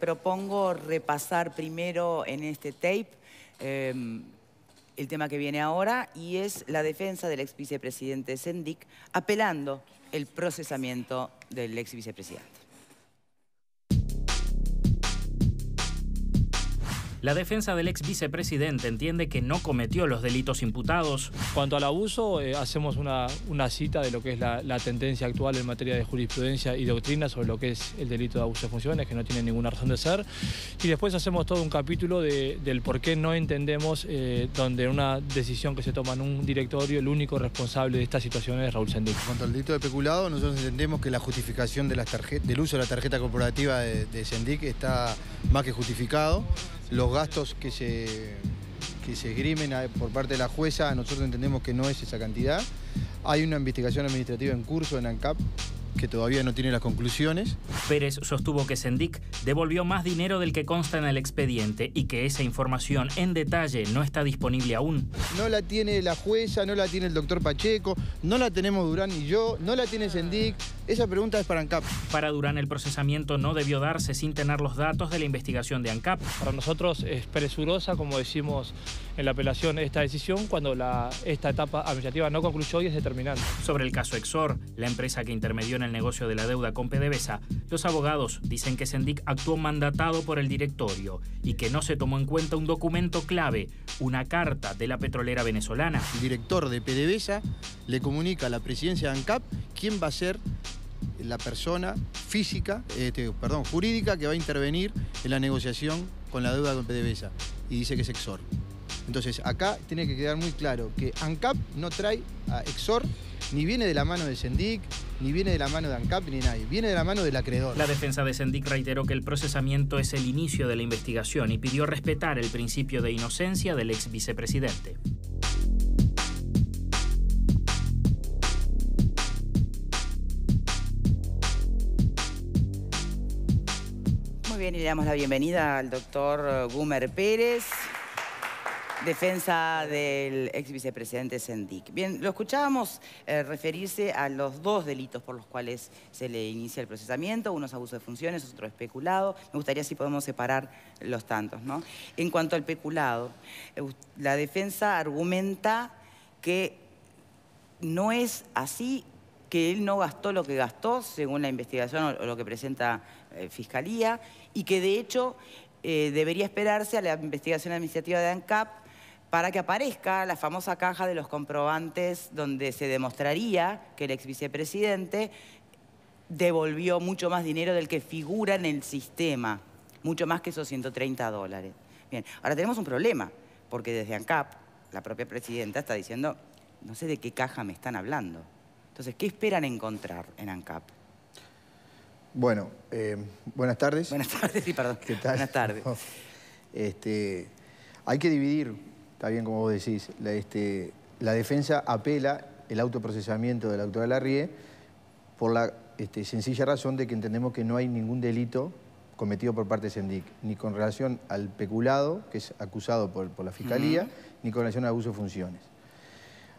propongo repasar primero en este tape el tema que viene ahora, y es la defensa del ex vicepresidente Sendik apelando el procesamiento del ex vicepresidente. La defensa del ex vicepresidente entiende que no cometió los delitos imputados. Cuanto al abuso, hacemos una cita de lo que es la tendencia actual en materia de jurisprudencia y doctrina sobre lo que es el delito de abuso de funciones, que no tiene ninguna razón de ser. Y después hacemos todo un capítulo del por qué no entendemos donde en una decisión que se toma en un directorio, el único responsable de esta situación es Raúl Sendik. En cuanto al delito de peculado, nosotros entendemos que la justificación de del uso de la tarjeta corporativa de Sendik está más que justificado. Los gastos que se esgrimen por parte de la jueza, nosotros entendemos que no es esa cantidad. Hay una investigación administrativa en curso en ANCAP que todavía no tiene las conclusiones. Pérez sostuvo que Sendik devolvió más dinero del que consta en el expediente y que esa información en detalle no está disponible aún. No la tiene la jueza, no la tiene el doctor Pacheco, no la tenemos Durán y yo, no la tiene Sendik. Esa pregunta es para ANCAP. Para Durán, el procesamiento no debió darse sin tener los datos de la investigación de ANCAP. Para nosotros es presurosa, como decimos en la apelación, esta decisión cuando esta etapa administrativa no concluyó y es determinante. Sobre el caso Exor, la empresa que intermedió en el negocio de la deuda con PDVSA, los abogados dicen que Sendik actuó mandatado por el directorio y que no se tomó en cuenta un documento clave, una carta de la petrolera venezolana. El director de PDVSA le comunica a la presidencia de ANCAP quién va a ser la persona física, jurídica que va a intervenir en la negociación con la deuda con PDVSA, y dice que es Exor. Entonces acá tiene que quedar muy claro que ANCAP no trae a Exor, ni viene de la mano de Sendik, ni viene de la mano de ANCAP, ni nadie. Viene de la mano del acreedor. La defensa de Sendik reiteró que el procesamiento es el inicio de la investigación y pidió respetar el principio de inocencia del ex vicepresidente. Muy bien, y le damos la bienvenida al doctor Gumer Pérez, defensa del ex vicepresidente Sendik. Bien, lo escuchábamos referirse a los dos delitos por los cuales se le inicia el procesamiento. Uno es abuso de funciones, otro es peculado. Me gustaría si podemos separar los tantos, ¿no? En cuanto al peculado, la defensa argumenta que no es así, que él no gastó lo que gastó, según la investigación o lo que presenta Fiscalía, y que de hecho debería esperarse a la investigación administrativa de ANCAP para que aparezca la famosa caja de los comprobantes donde se demostraría que el ex vicepresidente devolvió mucho más dinero del que figura en el sistema, mucho más que esos $130. Bien, ahora tenemos un problema, porque desde ANCAP, la propia presidenta está diciendo, no sé de qué caja me están hablando. Entonces, ¿qué esperan encontrar en ANCAP? Bueno, buenas tardes. Buenas tardes, sí, perdón. ¿Qué tal? Buenas tardes. Hay que dividir, está bien como vos decís, la defensa apela el autoprocesamiento de la doctora Larrié por la sencilla razón de que entendemos que no hay ningún delito cometido por parte de Sendik, ni con relación al peculado, que es acusado por la Fiscalía, ni con relación al abuso de funciones.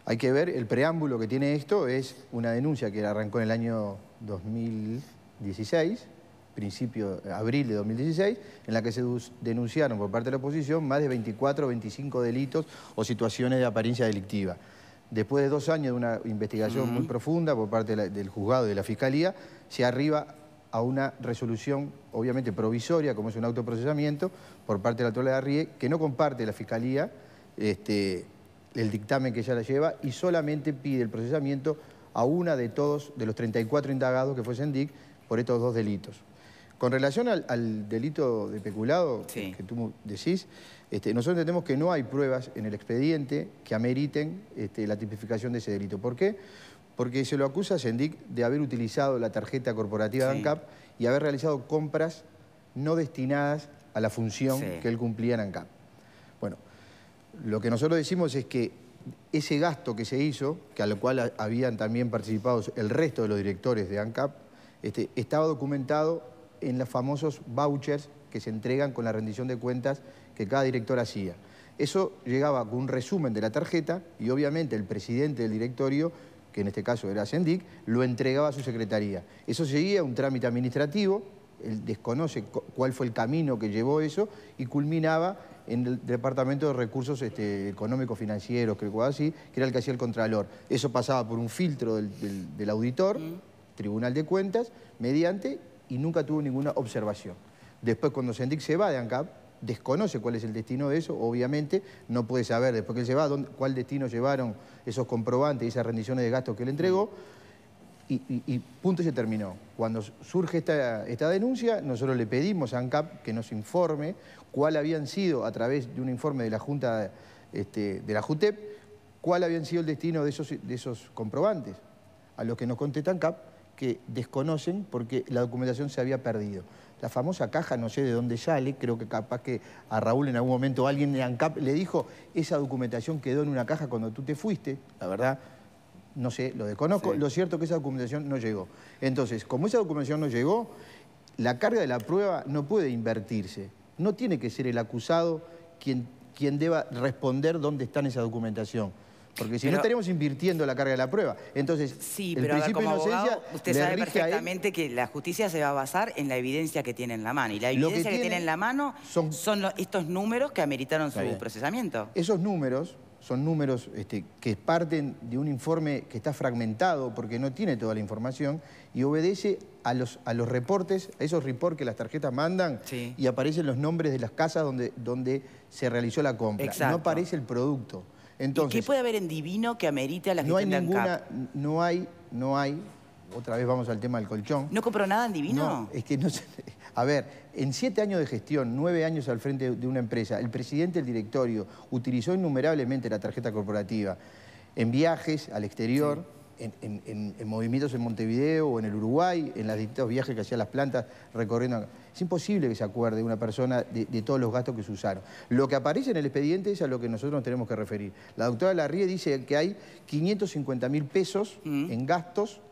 Hay que ver, el preámbulo que tiene esto es una denuncia que arrancó en el año 2016, principio de abril de 2016, en la que se denunciaron por parte de la oposición más de 24 o 25 delitos o situaciones de apariencia delictiva. Después de 2 años de una investigación muy profunda por parte del juzgado y de la Fiscalía, se arriba a una resolución, obviamente provisoria, como es un autoprocesamiento, por parte de la doctora Larrié, que no comparte la Fiscalía el dictamen que ella la lleva y solamente pide el procesamiento a una de los 34 indagados que fue Sendik por estos 2 delitos. Con relación al delito de peculado que tú decís, nosotros entendemos que no hay pruebas en el expediente que ameriten la tipificación de ese delito. ¿Por qué? Porque se lo acusa a Sendik de haber utilizado la tarjeta corporativa de ANCAP y haber realizado compras no destinadas a la función que él cumplía en ANCAP. Bueno, lo que nosotros decimos es que ese gasto que se hizo, que a lo cual habían también participado el resto de los directores de ANCAP, estaba documentado en los famosos vouchers que se entregan con la rendición de cuentas que cada director hacía. Eso llegaba con un resumen de la tarjeta y obviamente el presidente del directorio, que en este caso era Sendik, lo entregaba a su secretaría. Eso seguía un trámite administrativo él desconoce cuál fue el camino que llevó eso y culminaba en el Departamento de Recursos Económicos Financieros, creo que así, que era el que hacía el Contralor. Eso pasaba por un filtro del auditor, Tribunal de Cuentas, mediante, y nunca tuvo ninguna observación. Después, cuando Sendic se va de ANCAP, desconoce cuál es el destino de eso, obviamente no puede saber después que él se va cuál destino llevaron esos comprobantes y esas rendiciones de gastos que él entregó, y punto, se terminó. Cuando surge esta denuncia, nosotros le pedimos a ANCAP que nos informe cuál habían sido, a través de un informe de la Junta de la JUTEP, cuál habían sido el destino de esos comprobantes. A lo que nos contesta ANCAP que desconocen porque la documentación se había perdido. La famosa caja, no sé de dónde sale, creo que capaz que a Raúl en algún momento alguien de ANCAP le dijo, esa documentación quedó en una caja cuando tú te fuiste, la verdad, no sé, lo desconozco. Sí. Lo cierto es que esa documentación no llegó. Entonces, como esa documentación no llegó, la carga de la prueba no puede invertirse. No tiene que ser el acusado quien deba responder dónde está esa documentación. Porque si no estaríamos invirtiendo la carga de la prueba. Entonces, sí, pero a ver, como abogado, usted sabe perfectamente que la justicia se va a basar en la evidencia que tiene en la mano. Y la evidencia que tiene en la mano son estos números que ameritaron su procesamiento. Esos números son números que parten de un informe que está fragmentado porque no tiene toda la información y obedece a los reportes, a esos reports que las tarjetas mandan, y aparecen los nombres de las casas donde se realizó la compra. Exacto. No aparece el producto. Entonces, ¿y qué puede haber en divino que amerite a la gestión de ANCAP? No hay, otra vez vamos al tema del colchón. ¿No compró nada en divino? No, es que no sé. A ver, en 7 años de gestión, 9 años al frente de una empresa, el presidente del directorio utilizó innumerablemente la tarjeta corporativa en viajes al exterior, en movimientos en Montevideo o en el Uruguay, en los distintos viajes que hacía las plantas recorriendo. Es imposible que se acuerde una persona de todos los gastos que se usaron. Lo que aparece en el expediente es a lo que nosotros nos tenemos que referir. La doctora Larrie dice que hay 550.000 pesos en gastos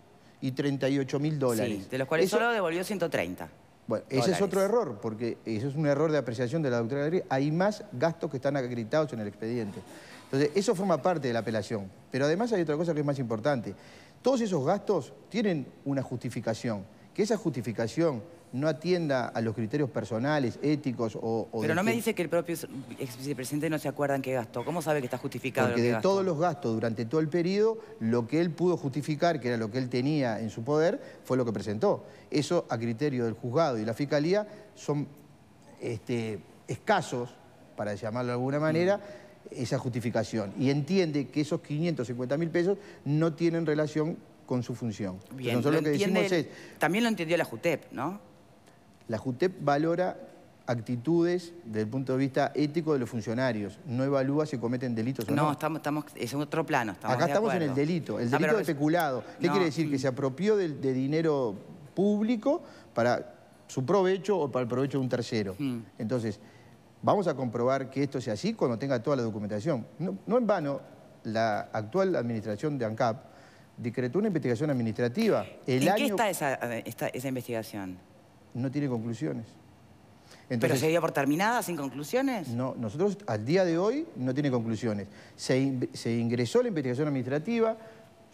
y $38.000. Sí, de los cuales solo devolvió 130. Bueno, ese es otro error, porque eso es un error de apreciación de la doctora Larrie. Hay más gastos que están acreditados en el expediente. Entonces, eso forma parte de la apelación. Pero además hay otra cosa que es más importante. Todos esos gastos tienen una justificación. Que esa justificación no atienda a los criterios personales, éticos o pero no me dice que el propio ex vicepresidente no se acuerda en qué gastó. ¿Cómo sabe que está justificado porque lo que de gastó? Todos los gastos durante todo el periodo, lo que él pudo justificar, que era lo que él tenía en su poder, fue lo que presentó. Eso, a criterio del juzgado y la fiscalía, son escasos, para llamarlo de alguna manera, esa justificación. Y entiende que esos 550.000 pesos no tienen relación con su función. Bien, nosotros lo que decimos es... También lo entendió la JUTEP, ¿no? La JUTEP valora actitudes desde el punto de vista ético de los funcionarios. No evalúa si cometen delitos o no. No, estamos es en otro plano. Acá estamos en el delito de peculado. ¿Qué quiere decir? Que se apropió de dinero público para su provecho o para el provecho de un tercero. Entonces, vamos a comprobar que esto sea así cuando tenga toda la documentación. No en vano, la actual administración de ANCAP decretó una investigación administrativa. ¿En qué está esa investigación? No tiene conclusiones. Entonces, ¿pero se dio por terminada, sin conclusiones? No, nosotros al día de hoy no tiene conclusiones. Se ingresó la investigación administrativa,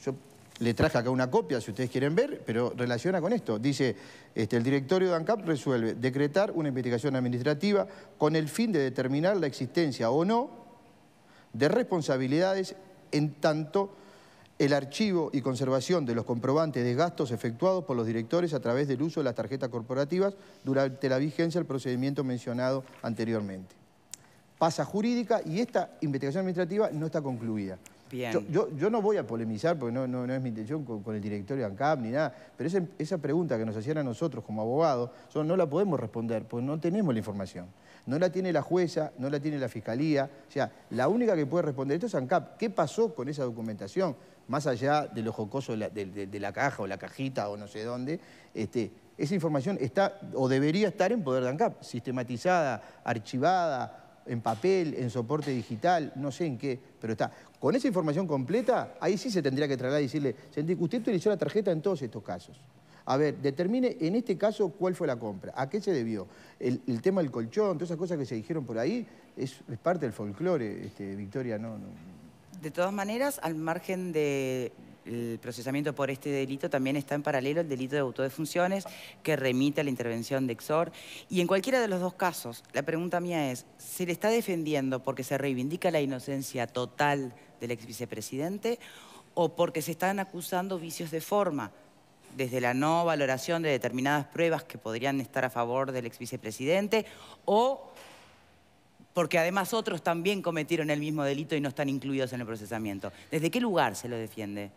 yo le traje acá una copia si ustedes quieren ver, pero relaciona con esto. Dice, el directorio de ANCAP resuelve decretar una investigación administrativa con el fin de determinar la existencia o no de responsabilidades en tanto el archivo y conservación de los comprobantes de gastos efectuados por los directores a través del uso de las tarjetas corporativas durante la vigencia del procedimiento mencionado anteriormente. Pasa jurídica y esta investigación administrativa no está concluida. Bien. Yo no voy a polemizar porque no es mi intención con el directorio de ANCAP ni nada, pero esa pregunta que nos hacían a nosotros como abogados, no la podemos responder porque no tenemos la información. No la tiene la jueza, no la tiene la fiscalía. O sea, la única que puede responder esto es ANCAP. ¿Qué pasó con esa documentación? Más allá de lo jocoso de la caja o la cajita o no sé dónde, esa información está o debería estar en poder de ANCAP, sistematizada, archivada, en papel, en soporte digital, no sé en qué, pero está. Con esa información completa, ahí sí se tendría que trasladar y decirle, Sendic, usted utilizó la tarjeta en todos estos casos. A ver, determine en este caso cuál fue la compra, a qué se debió. El tema del colchón, todas esas cosas que se dijeron por ahí, es parte del folclore, Victoria, no. De todas maneras, al margen de el procesamiento por este delito también está en paralelo el delito de autodefunciones que remite a la intervención de Exor. Y en cualquiera de los dos casos, la pregunta mía es, ¿se le está defendiendo porque se reivindica la inocencia total del ex vicepresidente o porque se están acusando vicios de forma, desde la no valoración de determinadas pruebas que podrían estar a favor del ex vicepresidente, o porque además otros también cometieron el mismo delito y no están incluidos en el procesamiento? ¿Desde qué lugar se lo defiende?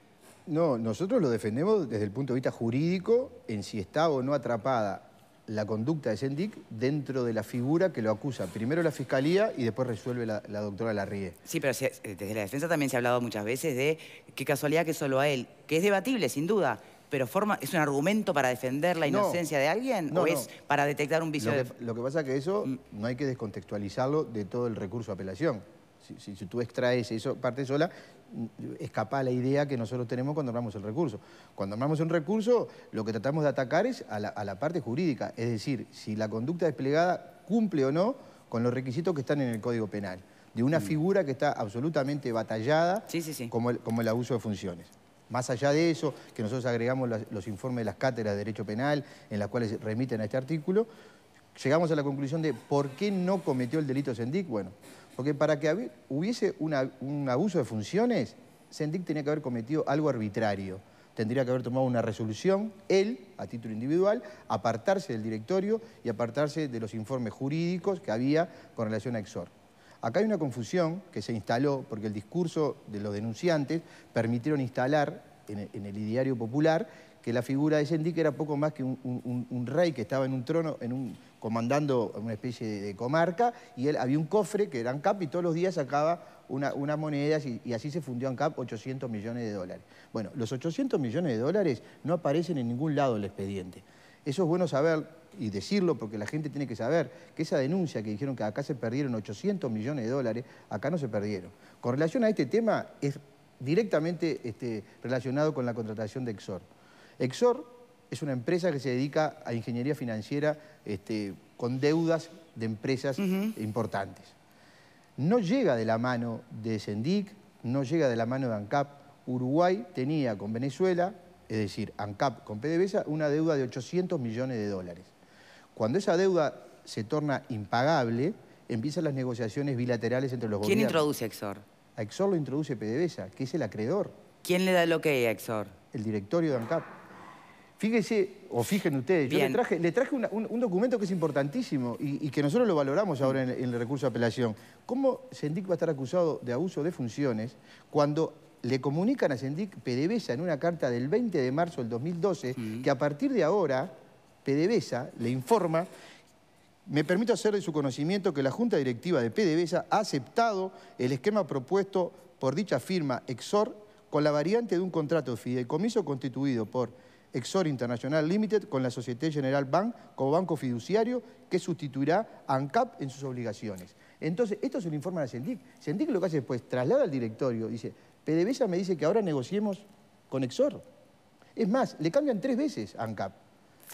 No, nosotros lo defendemos desde el punto de vista jurídico, en si está o no atrapada la conducta de Sendik dentro de la figura que lo acusa. Primero la Fiscalía y después resuelve la doctora Larrié. Sí, pero desde la defensa también se ha hablado muchas veces de qué casualidad que solo a él, que es debatible sin duda, pero ¿es un argumento para defender la inocencia de alguien o es para detectar un vicio de...? Lo que pasa es que eso no hay que descontextualizarlo de todo el recurso de apelación. Si tú extraes eso parte sola, escapa la idea que nosotros tenemos cuando armamos el recurso. Cuando armamos un recurso, lo que tratamos de atacar es a la parte jurídica, es decir, si la conducta desplegada cumple o no con los requisitos que están en el Código Penal, de una figura que está absolutamente batallada como el abuso de funciones. Más allá de eso, que nosotros agregamos los informes de las cátedras de Derecho Penal, en las cuales remiten a este artículo, llegamos a la conclusión de por qué no cometió el delito Sendik. Bueno, porque para que hubiese un abuso de funciones, Sendik tenía que haber cometido algo arbitrario. Tendría que haber tomado una resolución, él, a título individual, apartarse del directorio y apartarse de los informes jurídicos que había con relación a Exor. Acá hay una confusión que se instaló porque el discurso de los denunciantes permitieron instalar en el ideario popular que la figura de Sendik era poco más que un rey que estaba en un trono, comandando una especie de comarca, y él había un cofre que era ANCAP y todos los días sacaba unas monedas y así se fundió ANCAP 800 millones de dólares. Bueno, los 800 millones de dólares no aparecen en ningún lado del expediente. Eso es bueno saber y decirlo porque la gente tiene que saber que esa denuncia que dijeron que acá se perdieron 800 millones de dólares, acá no se perdieron. Con relación a este tema es directamente relacionado con la contratación de Exor. Exor es una empresa que se dedica a ingeniería financiera con deudas de empresas importantes. No llega de la mano de Sendik, no llega de la mano de ANCAP. Uruguay tenía con Venezuela, es decir, ANCAP con PDVSA, una deuda de 800 millones de dólares. Cuando esa deuda se torna impagable, empiezan las negociaciones bilaterales entre los gobiernos. ¿Quién introduce a Exor? A Exor lo introduce PDVSA, que es el acreedor. ¿Quién le da el ok a Exor? El directorio de ANCAP. Fíjese, o fíjense ustedes, yo le traje un documento que es importantísimo y que nosotros lo valoramos ahora en el recurso de apelación. ¿Cómo Sendik va a estar acusado de abuso de funciones cuando le comunican a Sendik PDVSA en una carta del 20 de marzo del 2012 que a partir de ahora PDVSA le informa: me permito hacer de su conocimiento que la Junta Directiva de PDVSA ha aceptado el esquema propuesto por dicha firma Exor con la variante de un contrato de fideicomiso constituido por Exor International Limited con la Société Générale Bank como banco fiduciario que sustituirá a ANCAP en sus obligaciones. Entonces, esto se lo informan a Sendik. Sendik lo que hace después, traslada al directorio, dice: PDVSA me dice que ahora negociemos con Exor. Es más, le cambian 3 veces a ANCAP.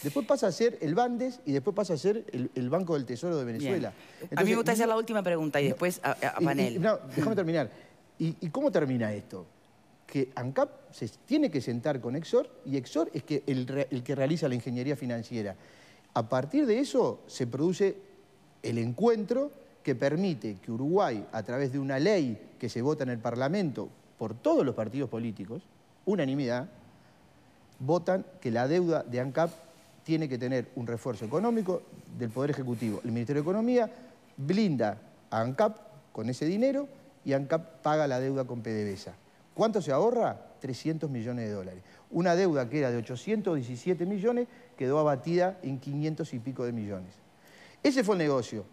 Después pasa a ser el Bandes y después pasa a ser el Banco del Tesoro de Venezuela. Entonces, a mí me gusta hacer la última pregunta y después a Panel. No, déjame terminar. ¿Y cómo termina esto? Que ANCAP se tiene que sentar con Exor y Exor es el que realiza la ingeniería financiera. A partir de eso se produce el encuentro que permite que Uruguay, a través de una ley que se vota en el Parlamento por todos los partidos políticos, unanimidad, votan que la deuda de ANCAP tiene que tener un refuerzo económico del Poder Ejecutivo. El Ministerio de Economía blinda a ANCAP con ese dinero y ANCAP paga la deuda con PDVSA. ¿Cuánto se ahorra? 300 millones de dólares. Una deuda que era de 817 millones quedó abatida en 500 y pico de millones. Ese fue el negocio.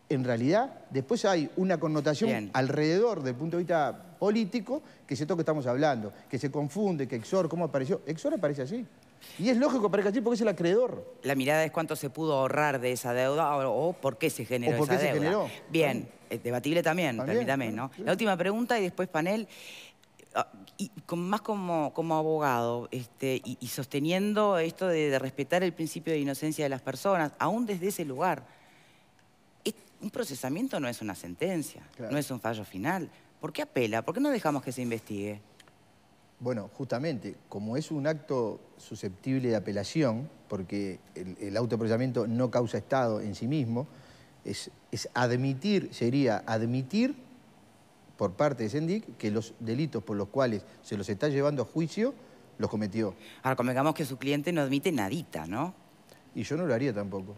En realidad, después hay una connotación alrededor del punto de vista político que es esto que estamos hablando, que se confunde, que Exor, ¿cómo apareció? Exor aparece así. Y es lógico que aparezca así porque es el acreedor. La mirada es cuánto se pudo ahorrar de esa deuda o por qué se generó esa deuda. Se generó. Bien, debatible también, permítame, ¿no? La última pregunta y después Panel. Y más como abogado y sosteniendo esto de respetar el principio de inocencia de las personas, aún desde ese lugar, un procesamiento no es una sentencia, no es un fallo final. ¿Por qué apela? ¿Por qué no dejamos que se investigue? Bueno, justamente, como es un acto susceptible de apelación, porque el autoprocesamiento no causa estado en sí mismo, sería admitir por parte de Sendic que los delitos por los cuales se los está llevando a juicio los cometió. Ahora, convengamos que su cliente no admite nadita, ¿no? Y yo no lo haría tampoco.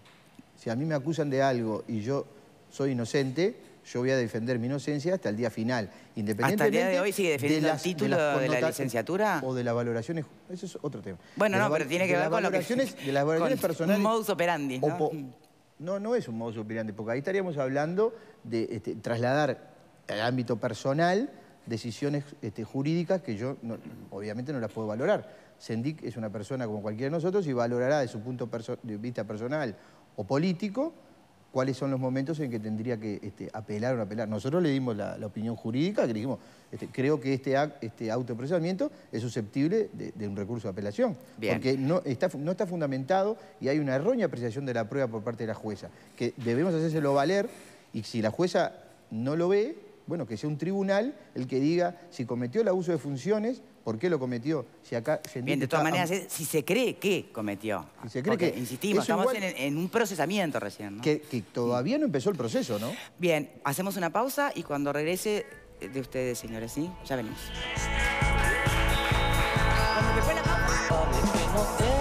Si a mí me acusan de algo y yo soy inocente, yo voy a defender mi inocencia hasta el día final. Independientemente ¿Hasta el día de hoy sigue defendiendo el título de la licenciatura? O de las valoraciones, eso es otro tema. Bueno, no, pero tiene que ver con lo que... De las valoraciones personales... Un modus operandi, ¿no? No es un modus operandi, porque ahí estaríamos hablando de trasladar al ámbito personal decisiones jurídicas que yo obviamente no las puedo valorar. Sendic es una persona como cualquiera de nosotros y valorará de su punto de vista personal o político cuáles son los momentos en que tendría que apelar o no apelar. Nosotros le dimos la opinión jurídica, que le dijimos, creo que este autoprocesamiento es susceptible de un recurso de apelación. Bien. Porque no está fundamentado y hay una errónea apreciación de la prueba por parte de la jueza, que debemos hacérselo valer, y si la jueza no lo ve, bueno, que sea un tribunal el que diga si cometió el abuso de funciones, ¿por qué lo cometió? Si acá bien, de todas maneras, si se cree que cometió. Si se cree porque, que... insistimos, estamos en un procesamiento recién, ¿no? Que todavía no empezó el proceso, ¿no? Bien, hacemos una pausa y cuando regrese de ustedes, señores, ¿sí? Ya venimos. Cuando me fue la pausa...